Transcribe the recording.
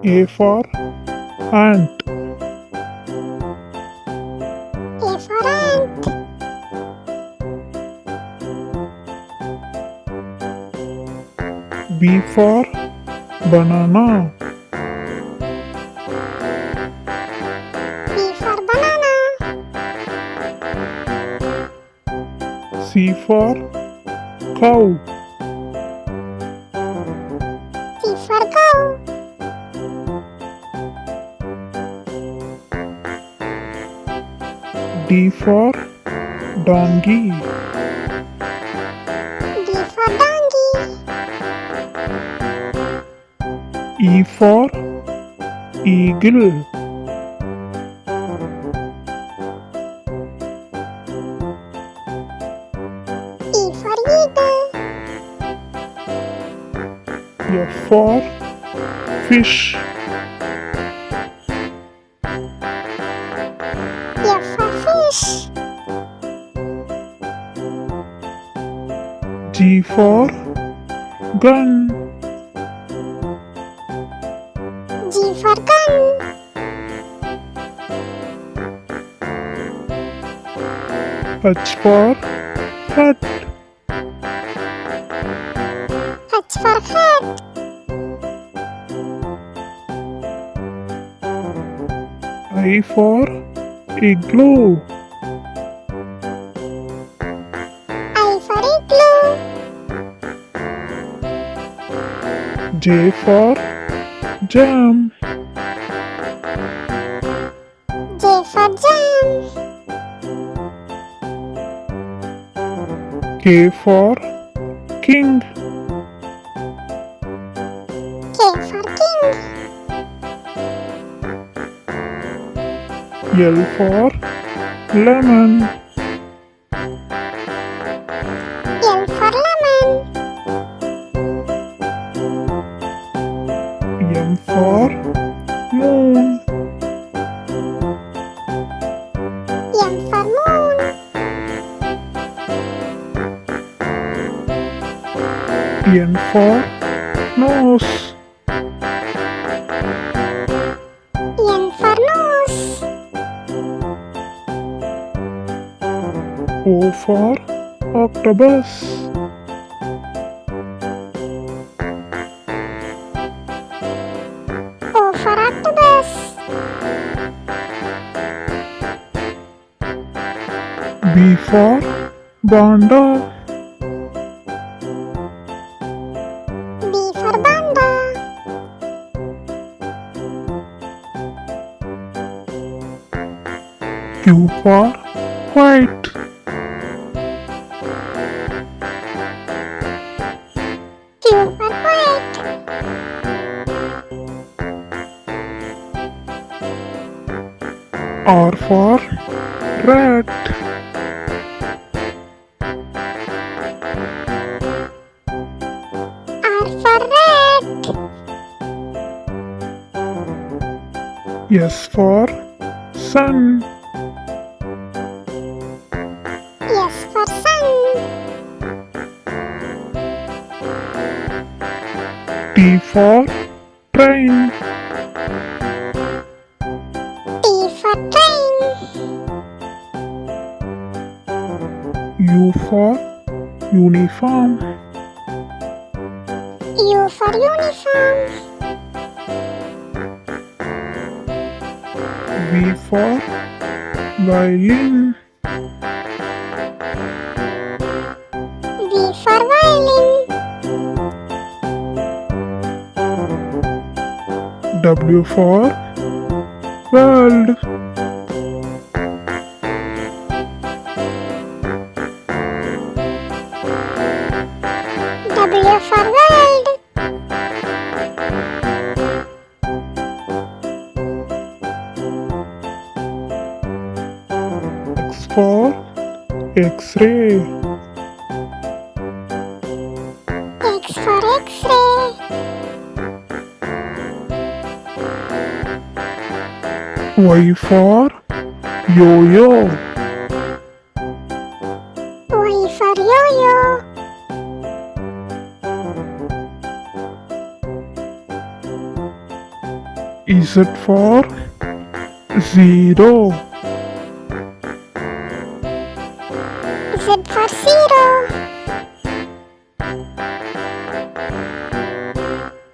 A for ant. A for ant. B for banana. B for banana. C for cow. C for cow. D for donkey. D for donkey. E for eagle. E for eagle. F for fish. F for fish. G for gun. G for gun. H for hat. H for hat. I for igloo. I for igloo. J for jam. J for jam. K for king. K for king. L for lemon. L for lemon. M for moon. M for moon. N for nose. N for nose. O for octopus. O for octopus. B for panda. B for panda. Q for white. Q for white. R for rat. R for rat. S for sun. S for sun. T for train. T for train. U for uniform. U for uniform. V for violin. V for violin. W for world. W for world. X for X-ray. X for X-ray. Y for yo-yo. Y for yo-yo. Z for zero. Z for zero.